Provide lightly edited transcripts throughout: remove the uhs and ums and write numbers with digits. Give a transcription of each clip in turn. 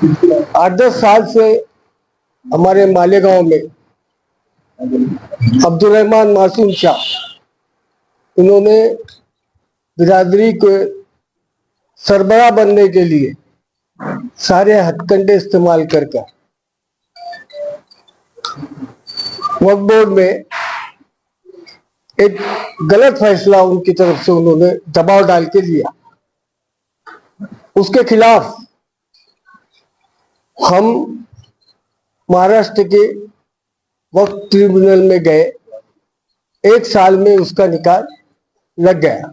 8-10 साल से हमारे मालेगांव में अब्दुल रहमान मासूम शाह इन्होंने बिरादरी के सरबराह बनने के लिए सारे हथकंडे इस्तेमाल कर वक्फ बोर्ड में एक गलत फैसला उनकी तरफ से उन्होंने दबाव डाल के लिया। उसके खिलाफ हम महाराष्ट्र के वक्फ ट्रिब्यूनल में गए। 1 साल में उसका निकाल लग गया।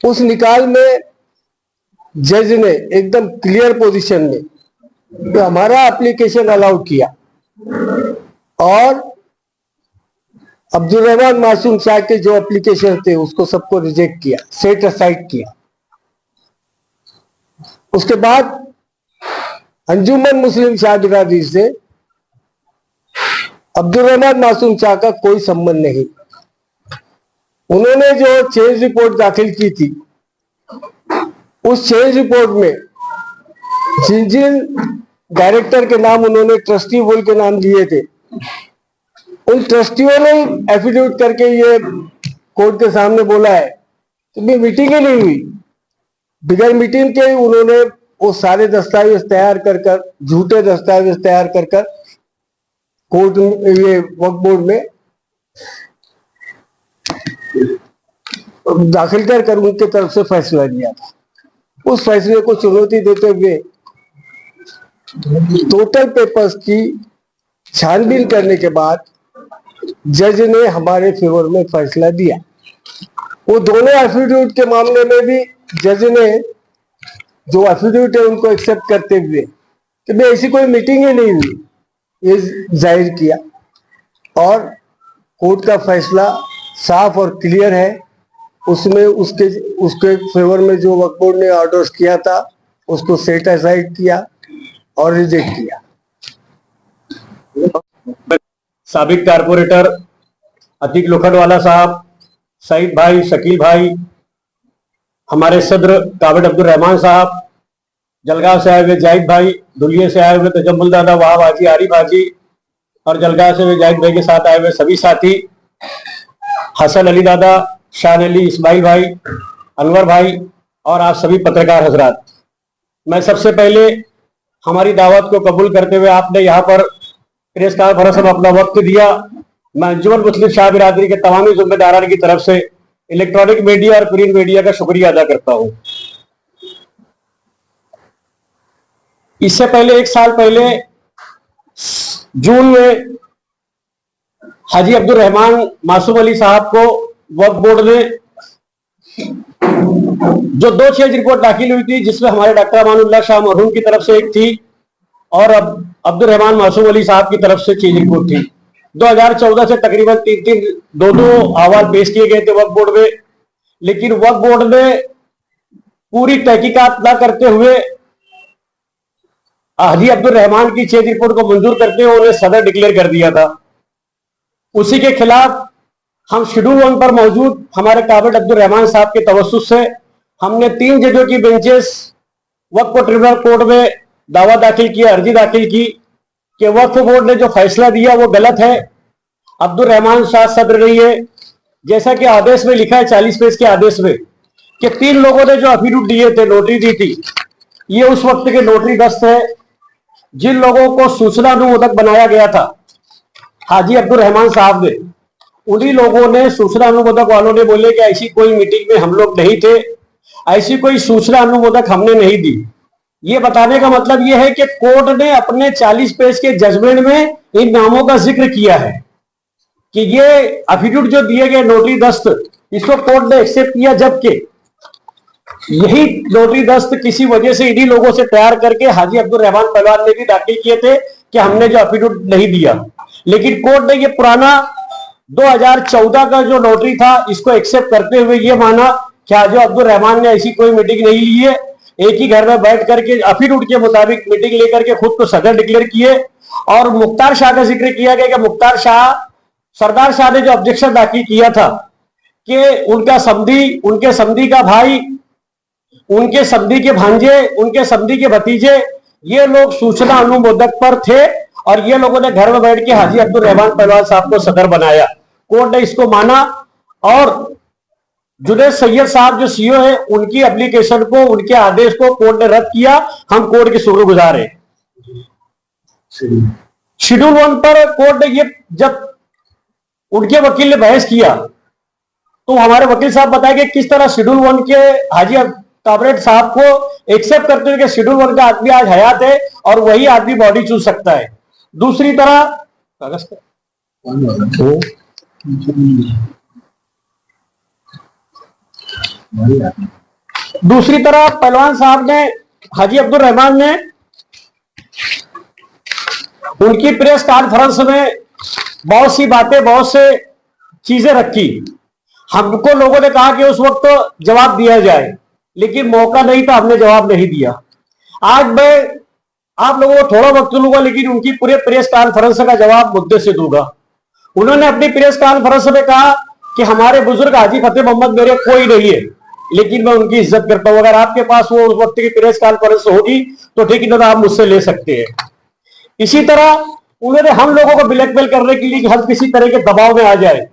उस निकाल में जज ने एकदम क्लियर पोजीशन में तो हमारा एप्लीकेशन अलाउ किया और अब्दुल रहमान मासूम शाह के जो एप्लीकेशन थे उसको सबको रिजेक्ट किया, सेट असाइड किया। उसके बाद अंजुमन मुस्लिम शाह बिरादरी से अब्दुल रहमान मासूम शाह का कोई संबंध नहीं। उन्होंने जो चेंज रिपोर्ट दाखिल की थी, उस चेंज रिपोर्ट में जिन जिन डायरेक्टर के नाम उन्होंने ट्रस्टी बोल के नाम लिए थे, उन ट्रस्टियों ने एफिडेविट करके ये कोर्ट के सामने बोला है कि मीटिंग ही नहीं हुई। बिगैर मीटिंग के उन्होंने वो सारे दस्तावेज तैयार कर झूठे दस्तावेज तैयार कर कोर्ट ये वक्फ बोर्ड में दाखिल कर उनके तरफ से फैसला लिया था। उस फैसले को चुनौती देते हुए टोटल पेपर्स की छानबीन करने के बाद जज ने हमारे फेवर में फैसला दिया। वो दोनों एफिडेविट के मामले में भी जज ने जो एफिडेविट है उनको एक्सेप्ट करते हुए कि भाई ऐसी कोई मीटिंग ही नहीं हुई, ये जाहिर किया और कोर्ट का फैसला साफ और क्लियर है। उसमें उसके फेवर में जो वक्फ बोर्ड ने ऑर्डर्स किया था उसको सेट असाइड किया और रिजेक्ट किया। साबिक कारपोरेटर अतीक लोखंडवाला साहब, सईद भाई, शकील भाई, हमारे सदर काबिल अब्दुल रहमान साहब, जलगांव से आए हुए जाहिद भाई, धुलिये से आए हुए तजम्मुल दादा, वहाब हाजी, आरिफ हाजी और जलगांव से हुए जाहिद भाई के साथ आए हुए सभी साथी, हसन अली दादा, शान अली, इस्माइल भाई, अनवर भाई और आप सभी पत्रकार हजरात, मैं सबसे पहले हमारी दावत को कबूल करते हुए आपने यहाँ पर प्रेस कॉन्फ्रेंस में अपना वक्त दिया, मैं अंजुमन मुस्लिम शाह बिरादरी के तमामी जिम्मेदारान की तरफ से इलेक्ट्रॉनिक मीडिया और प्रिंट मीडिया का शुक्रिया अदा करता हूं। इससे पहले 1 साल पहले जून में हाजी अब्दुल रहमान मासूम अली साहब को वक्फ बोर्ड ने जो 2 चेंज रिपोर्ट दाखिल हुई थी, जिसमें हमारे डॉक्टर अमानुल्लाह शाह मरहूम की तरफ से एक थी और अब अब्दुल रहमान मासूम अली साहब की तरफ से चेंज रिपोर्ट थी। 2014 से तकरीबन 2 अहवाल पेश किए गए थे वक्फ बोर्ड में, लेकिन वक्फ बोर्ड ने पूरी तहकीकात न करते हुए हाजी अब्दुल रहमान की चेंज रिपोर्ट को मंजूर करते हुए उन्हें सदर डिक्लेयर कर दिया था। उसी के खिलाफ हम शेड्यूल 1 पर मौजूद हमारे काबिल अब्दुल रहमान साहब के तवस्सुस से हमने 3 जजों की बेंचेस वक्फ ट्रिब्यूनल कोर्ट में दावा दाखिल किया, अर्जी दाखिल की कि वक्फ बोर्ड ने जो फैसला दिया वो गलत है, अब्दुल रहमान शाह सदर नहीं है। जैसा कि आदेश में लिखा है 40 पेज के आदेश में कि 3 लोगों ने जो एफिडेविट दिए थे, नोटरी दी थी, ये उस वक्त के नोटरी दस्त है जिन लोगों को सूचना अनुमोदक बनाया गया था हाजी अब्दुल रहमान साहब ने। उन्हीं लोगों ने, सूचना अनुमोदक वालों ने बोले कि ऐसी कोई मीटिंग में हम लोग नहीं थे, ऐसी कोई सूचना अनुमोदक हमने नहीं दी। ये बताने का मतलब ये है कि कोर्ट ने अपने 40 पेज के जजमेंट में इन नामों का जिक्र किया है कि ये एफिडेविट जो दिए गए नोटरी दस्त, इसको कोर्ट ने एक्सेप्ट किया, जबकि यही नोटरी दस्त किसी वजह से इन्हीं लोगों से तैयार करके हाजी अब्दुल रहमान पहलवान ने भी दाखिल किए थे कि हमने जो एफिडेविट नहीं दिया। लेकिन कोर्ट ने ये पुराना 2014 का जो नोटरी था इसको एक्सेप्ट करते हुए ये माना कि हाजी अब्दुल रहमान ने ऐसी कोई मीटिंग नहीं ली है, एक ही घर में बैठ करके एफिडेविट के मुताबिक मीटिंग लेकर के खुद को सदर डिक्लेयर किए। और मुख्तार शाह का जिक्र किया गया कि मुख्तार शाह, सरदार शाह ने जो ऑब्जेक्शन दाखिल किया था कि उनका समधी, उनके समधी का भाई, उनके समधी के भांजे, उनके समधी के भतीजे, ये लोग सूचना अनुमोदक पर थे और ये लोगों ने घर में बैठ के हाजी अब्दुल रहमान पहलवान साहब को सदर बनाया। कोर्ट ने इसको माना और जुनैद सैयद साहब जो सीईओ है उनकी एप्लीकेशन को, उनके आदेश को कोर्ट ने रद्द किया। हम कोर्ट के शुक्रगुजार हैं। शेड्यूल 1 पर कोर्ट ने ये, जब उनके वकील ने बहस किया तो हमारे वकील साहब बताए कि किस तरह शेड्यूल 1 के हाजी काबरेट साहब को एक्सेप्ट करते हुए कि शेड्यूल 1 का आदमी आज हयात है और वही आदमी बॉडी चूज सकता है। दूसरी तरह पहलवान साहब ने, हाजी अब्दुल रहमान ने उनकी प्रेस कॉन्फ्रेंस में बहुत सी बातें, बहुत से चीजें रखी। हमको लोगों ने कहा कि उस वक्त तो जवाब दिया जाए, लेकिन मौका नहीं था, हमने जवाब नहीं दिया। आज मैं आप लोगों को थोड़ा वक्त लूंगा, लेकिन उनकी पूरे प्रेस कॉन्फ्रेंस का जवाब मुद्दे से दूंगा। उन्होंने अपनी प्रेस कॉन्फ्रेंस में कहा कि हमारे बुजुर्ग हाजी फतेह मोहम्मद मेरे कोई नहीं है, लेकिन मैं उनकी इज्जत करता हूं। अगर आपके पास वो उस वक्त की प्रेस कॉन्फ्रेंस होगी तो ठीक है, आप मुझसे ले सकते हैं। इसी तरह उन्होंने हम लोगों को ब्लैकमेल करने के लिए कि हम किसी तरह के दबाव में आ जाए।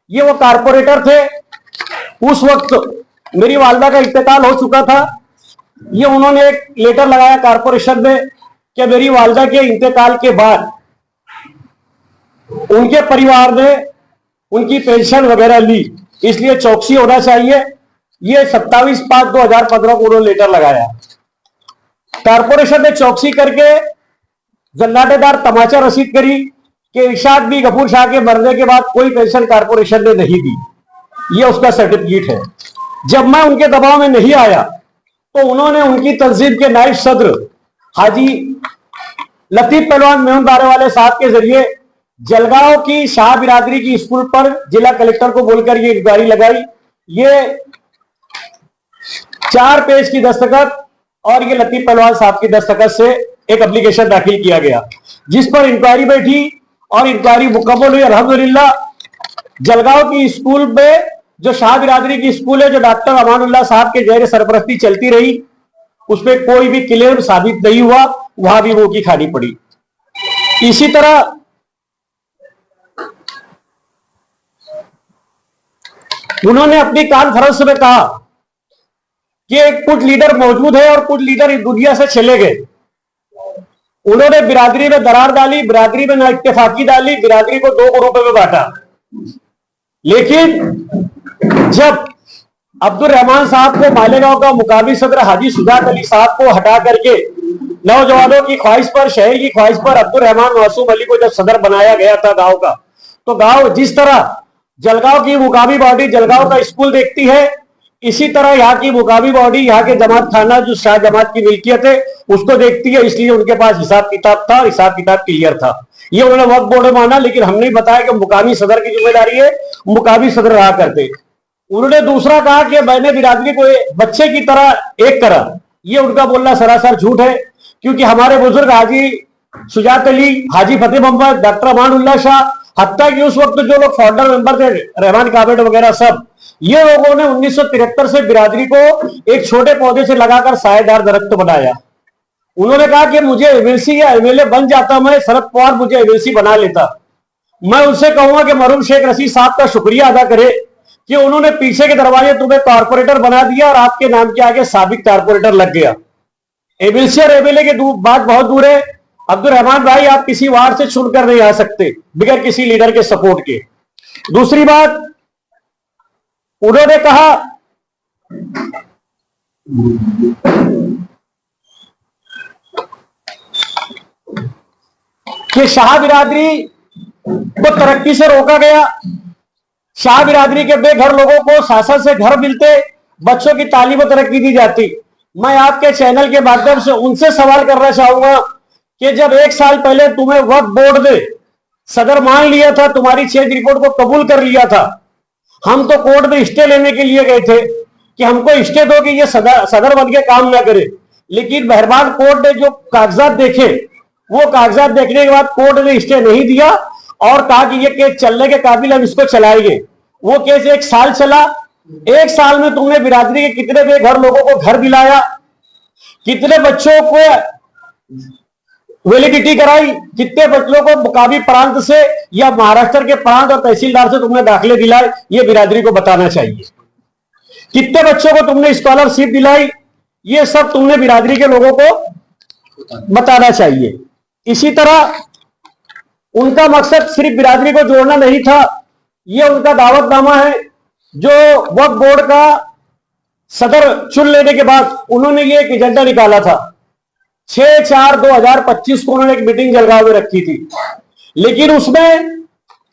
ये वो कारपोरेटर थे, उस वक्त मेरी वालदा का इंतकाल हो चुका था। ये उन्होंने एक लेटर लगाया कारपोरेशन में कि मेरी वालदा के इंतकाल के बाद उनके परिवार ने उनकी पेंशन वगैरह ली, इसलिए चौकसी होना चाहिए। ये 27/5/2015 को उन्होंने लेटर लगाया। कारपोरेशन ने चौकसी करके जन्नाटेदार तमाचा रसीद करी कि इरशाद बी गफूर शाह के मरने के बाद कोई पेंशन कारपोरेशन ने नहीं दी। ये उसका सर्टिफिकेट है। जब मैं उनके दबाव में नहीं आया तो उन्होंने उनकी तंजीम के नायब सदर हाजी लतीफ पहलवान मेहुन बारेवाले साहब के जरिए जलगांव की शाह बिरादरी की स्कूल पर जिला कलेक्टर को बोलकर ये इंक्वायरी लगाई। ये 4 पेज की दस्तखत और ये लतीफ पहलवान साहब की दस्तखत से एक एप्लीकेशन दाखिल किया गया, जिस पर इंक्वायरी बैठी और इंक्वायरी मुकम्मल हुई। अल्हम्दुलिल्लाह जलगांव की स्कूल में, जो शाह बिरादरी की स्कूल है, जो डॉक्टर अमानुल्लाह साहब के जेर सरपरस्ती चलती रही, उसमें कोई भी क्लेम साबित नहीं हुआ, वहां भी वो की खानी पड़ी। इसी तरह उन्होंने अपनी कॉन्फ्रेंस में कहा कि कुछ लीडर मौजूद है और कुछ लीडर इस दुनिया से चले गए। उन्होंने बिरादरी में दरार डाली, बिरादरी में ना इत्तेफाकी डाली, बिरादरी को 2 ग्रुपों में बांटा। लेकिन जब अब्दुल रहमान साहब को मालेगांव का मुकामी सदर हाजी सुजात अली साहब को हटा करके नौजवानों की ख्वाहिश पर, शहर की ख्वाहिश पर अब्दुल रहमान मासूम अली को जब सदर बनाया गया था गांव का, तो गांव जिस तरह जलगांव की मुकामी बॉडी जलगांव का स्कूल देखती है, इसी तरह यहाँ की मुकामी बॉडी यहाँ के जमात खाना जो शाह जमात की मिल्कियत है उसको देखती है। इसलिए उनके पास हिसाब किताब था, हिसाब किताब क्लियर था। ये उन्होंने वक्त बोर्ड में माना, लेकिन हमने बताया कि मुकामी सदर की जिम्मेदारी है, मुकामी सदर रहा करते। उन्होंने दूसरा कहा कि मैंने बिरादरी को बच्चे की तरह एक करा। ये उनका बोलना सरासर झूठ है, क्योंकि हमारे बुजुर्ग हाजी सुजात अली, हाजी फतेह मोहम्मद, डॉक्टर अमानुल्लाह शाह, हत्ता कि उस वक्त जो लोग फाउंडर मेंबर थे, रहमान काबिनेट वगैरह, सब ये लोगों ने 1973 से बिरादरी को एक छोटे पौधे से लगाकर सायेदार दरख्त बनाया। उन्होंने कहा कि मुझे एमएलसी या एमएलए बन जाता, मैं शरद पवार मुझे एमएलसी बना लेता। मैं उनसे कहूंगा कि मरहूम शेख रशीद साहब का शुक्रिया अदा करे कि उन्होंने पीछे के दरवाजे तुम्हें कारपोरेटर बना दिया और आपके नाम के आगे साबिक कारपोरेटर लग गया। एमएलसी और एमएलए के बात बहुत दूर है। अब्दुल रहमान भाई, आप किसी वार्ड से चुनकर नहीं आ सकते बगैर किसी लीडर के सपोर्ट के। दूसरी बात, उन्होंने कहा कि शाह बिरादरी को तरक्की से रोका गया। शाह बिरादरी के बेघर लोगों को शासन से घर मिलते, बच्चों की तालीम और तरक्की दी जाती। मैं आपके चैनल के माध्यम से उनसे सवाल करना चाहूंगा कि जब 1 साल पहले तुम्हें वक्फ बोर्ड ने सदर मान लिया था, तुम्हारी चेंज रिपोर्ट को कबूल कर लिया था, हम तो कोर्ट में स्टे लेने के लिए गए थे कि हमको स्टे दो कि ये सदर बन के काम ना करे। लेकिन मेहरबान कोर्ट ने जो कागजात देखे, वो कागजात देखने के बाद कोर्ट ने स्टे नहीं दिया और कहा कि ये केस चलने के काबिल, हम इसको चलाएंगे। वो केस 1 साल चला। 1 साल में तुमने बिरादरी के कितने बेघर लोगों को घर दिलाया, कितने बच्चों को वैलिडिटी कराई, कितने बच्चों को मुकामी प्रांत से या महाराष्ट्र के प्रांत और तहसीलदार से तुमने दाखिले दिलाए, ये बिरादरी को बताना चाहिए। कितने बच्चों को तुमने स्कॉलरशिप दिलाई, ये सब तुमने बिरादरी के लोगों को बताना चाहिए। इसी तरह उनका मकसद सिर्फ बिरादरी को जोड़ना नहीं था, ये उनका दावतनामा है जो वक्फ बोर्ड का सदर चुन लेने के बाद उन्होंने ये एक एजेंडा निकाला था। 6/4/2025 को उन्होंने एक मीटिंग जलगांव में रखी थी, लेकिन उसमें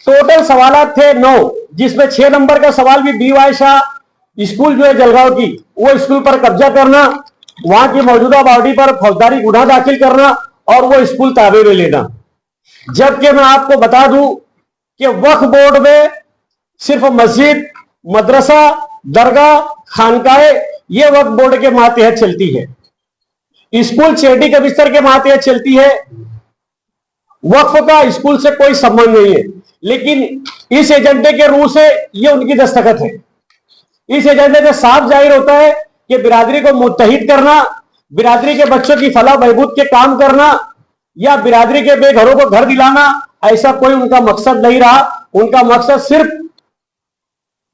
टोटल सवालात थे 9, जिसमें 6 नंबर का सवाल भी BY शाह स्कूल जो है जलगांव की, वो स्कूल पर कब्जा करना, वहां की मौजूदा बॉडी पर फौजदारी गुनाह दाखिल करना और वो स्कूल ताबे में लेना। जबकि मैं आपको बता दूं कि वक्फ बोर्ड में सिर्फ मस्जिद, मदरसा, दरगाह, खानकाए ये वक्फ बोर्ड के मातहत चलती है। स्कूल चैरिटी के बिस्तर के मातहत चलती है। वक्फ का स्कूल से कोई संबंध नहीं है, लेकिन इस एजेंडे के रूह से ये उनकी दस्तखत है। इस एजेंडे में साफ जाहिर होता है कि बिरादरी को मुत्तहिद करना, बिरादरी के बच्चों की फलाह बहबूद के काम करना या बिरादरी के बेघरों को घर दिलाना, ऐसा कोई उनका मकसद नहीं रहा। उनका मकसद सिर्फ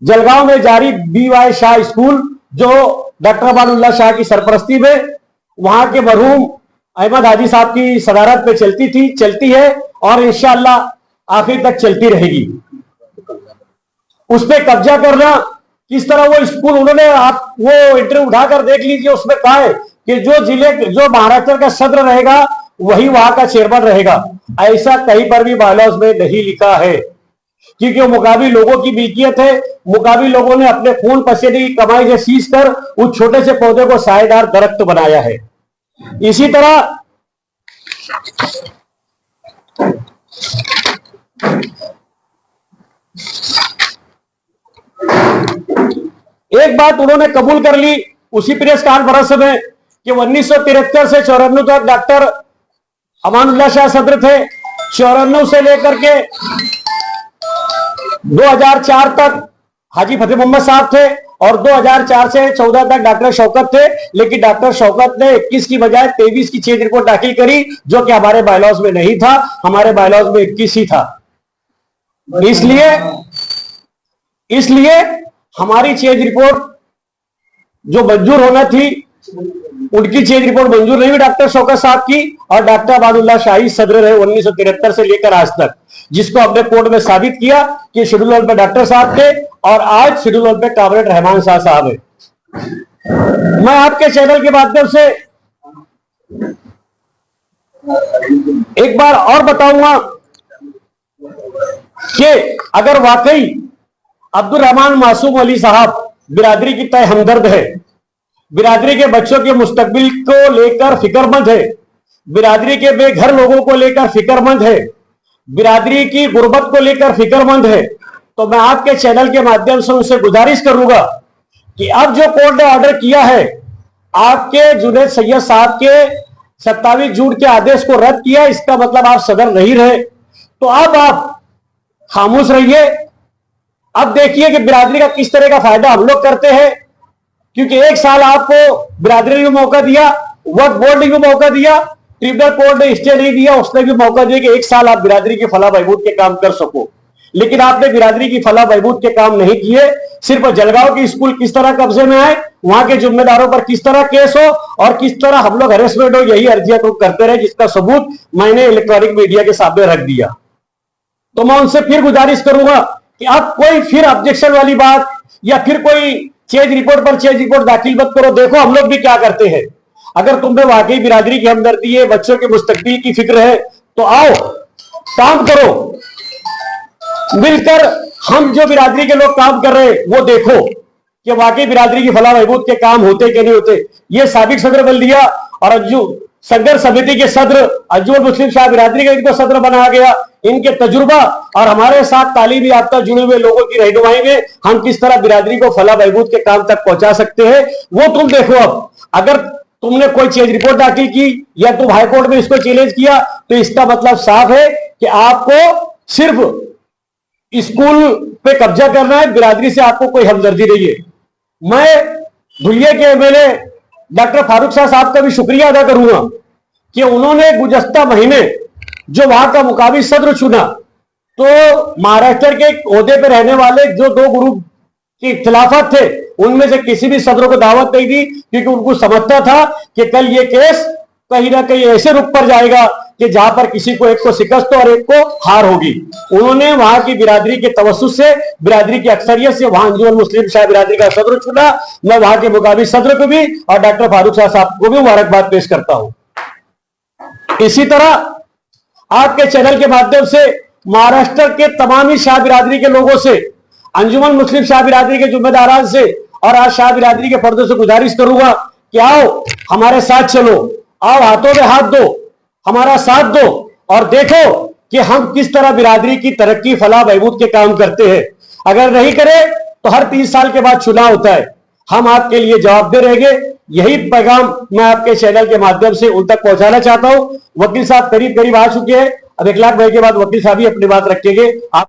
जलगांव में जारी BY शाह स्कूल जो डॉक्टर अमानुल्लाह शाह की सरपरस्ती में वहां के मरहूम अहमद हाजी साहब की सदारत में चलती थी, चलती है और इंशाअल्लाह आखिर तक चलती रहेगी। उस पर कब्जा करना, किस तरह वो स्कूल उन्होंने, आप वो इंटरव्यू उठाकर देख लीजिए, उसमें कहा है कि जो महाराष्ट्र का सदर रहेगा वही वहां का चेयरमैन रहेगा। ऐसा कहीं पर भी बायलॉज में नहीं लिखा है, क्योंकि वो मुकामी लोगों की मिल्कियत है। मुकामी लोगों ने अपने खून पसीने की कमाई से सींच कर उस छोटे से पौधे को सायेदार दरख्त बनाया है। इसी तरह एक बात उन्होंने कबूल कर ली उसी प्रेस कॉन्फ्रेंस में कि 1973 से 94 तक डॉक्टर अमानुल्लाह शाह सदर थे, 94 से लेकर के 2004 तक हाजी फतेह मोहम्मद साहब थे और 2004 से 14 तक डॉक्टर शौकत थे। लेकिन डॉक्टर शौकत ने 21 की बजाय 23 की चेंज रिपोर्ट दाखिल करी, जो कि हमारे बायलॉज में नहीं था। हमारे बायलॉज में 21 ही था। इसलिए हमारी चेंज रिपोर्ट जो मंजूर होना थी, उनकी चेंज रिपोर्ट मंजूर नहीं हुई डॉक्टर शौकत साहब की, और डॉक्टर अमानुल्लाह शाही सदर रहे 1973 से लेकर आज तक, जिसको हमने कोर्ट में साबित किया कि शेड्यूल वन पे डॉक्टर साहब थे और आज शेड्यूल वन पे कामरेड रहमान शाह साहब है। मैं आपके चैनल के माध्यम से एक बार और बताऊंगा कि अगर वाकई अब्दुल रहमान मासूम अली साहब बिरादरी की तय हमदर्द है, बिरादरी के बच्चों के मुस्तकबिल को लेकर फिक्रमंद है, बिरादरी के बेघर लोगों को लेकर फिक्रमंद है, बिरादरी की गुर्बत को लेकर फिक्रमंद है, तो मैं आपके चैनल के माध्यम से उनसे गुजारिश करूंगा कि अब जो कोर्ट ने ऑर्डर किया है, आपके जुनैद सैयद साहब के 27 जून के आदेश को रद्द किया, इसका मतलब आप सदर नहीं रहे, तो अब आप खामोश रहिए। अब देखिए कि बिरादरी का किस तरह का फायदा हम लोग करते हैं, क्योंकि एक साल आपको बिरादरी ने भी मौका दिया, वक्फ बोर्ड ने भी मौका दिया, ट्रिब्यूनल कोर्ट ने स्टे नहीं दिया, उसने भी मौका दिया कि एक साल आप बिरादरी की फलाह बहबूद के काम कर सको। लेकिन आपने बिरादरी की फलाह बहबूद के काम नहीं किए। सिर्फ जलगांव के स्कूल किस तरह कब्जे में आए, वहां के जिम्मेदारों पर किस तरह केस हो और किस तरह हम लोग हेरेसमेंट हो, यही अर्जियां तो करते रहे, जिसका सबूत मैंने इलेक्ट्रॉनिक मीडिया के सामने रख दिया। तो मैं उनसे फिर गुजारिश करूंगा कि आप कोई फिर ऑब्जेक्शन वाली बात या फिर कोई चेंज रिपोर्ट पर चेंज रिपोर्ट दाखिल मत करो। देखो हम लोग भी क्या करते हैं। अगर तुम्हें वाकई बिरादरी की हमदर्दी है, बच्चों के मुस्तकबिल की फिक्र है, तो आओ काम करो मिलकर। हम जो बिरादरी के लोग काम कर रहे हैं वो देखो कि वाकई बिरादरी की फलाह बहबूद के काम होते कि नहीं होते। ये साबिक सदर बल्दिया और अज्जू संघर्ष समिति के सदर अज्जुल मुस्लिम शाह बिरादरी का इनको सदर बनाया गया। इनके तजुर्बा और हमारे साथ तालीमी याफ्ता जुड़े हुए लोगों की रहनुमाई में हम किस तरह बिरादरी को फलाह बहबूद के काम तक पहुंचा सकते हैं, वो तुम देखो। अब अगर तुमने कोई चेंज रिपोर्ट दाखिल की या तुम हाईकोर्ट में इसको चैलेंज किया, तो इसका मतलब साफ है कि आपको सिर्फ स्कूल पे कब्जा करना है, बिरादरी से आपको कोई हमदर्दी नहीं है। मैं धुलिया के एमएलए डॉक्टर फारूक शाह साहब का भी शुक्रिया अदा करूंगा कि उन्होंने गुज़श्ता महीने जो वहां का मुकाबली सदर चुना, तो महाराष्ट्र के ओहदे पे रहने वाले जो दो ग्रुप की खिलाफत थे, उनमें से किसी भी सदर को दावत नहीं दी, क्योंकि उनको समझता था कि कल ये केस कहीं ना कहीं ऐसे रुख पर जाएगा कि जहां पर किसी को एक को शिकस्त और एक को हार होगी। उन्होंने वहां की बिरादरी के तवस्सुस से, बिरादरी की अक्सरियत से वहां अंजुमन मुस्लिम शाह बिरादरी का सदर चुना। मैं वहां के मुकाबली सदर को भी और डॉक्टर फारूक शाह साहब को भी मुबारकबाद पेश करता हूं। इसी तरह आपके चैनल के माध्यम से महाराष्ट्र के तमाम ही शाह बिरादरी के लोगों से, अंजुमन मुस्लिम शाह बिरादरी के जुम्मेदारान से और आज शाह बिरादरी के फर्दों से गुजारिश करूंगा कि आओ हमारे साथ चलो, आओ हाथों में हाथ दो, हमारा साथ दो और देखो कि हम किस तरह बिरादरी की तरक्की, फलाह, बहबूद के काम करते हैं। अगर नहीं करें तो हर 3 साल के बाद चुनाव होता है, हम आपके लिए जवाबदेह रहेंगे। यही पैगाम मैं आपके चैनल के माध्यम से उन तक पहुंचाना चाहता हूं। वकील साहब करीब करीब आ चुके हैं, अब 1 लाख भाई के बाद वकील साहब ही अपनी बात रखेंगे। आप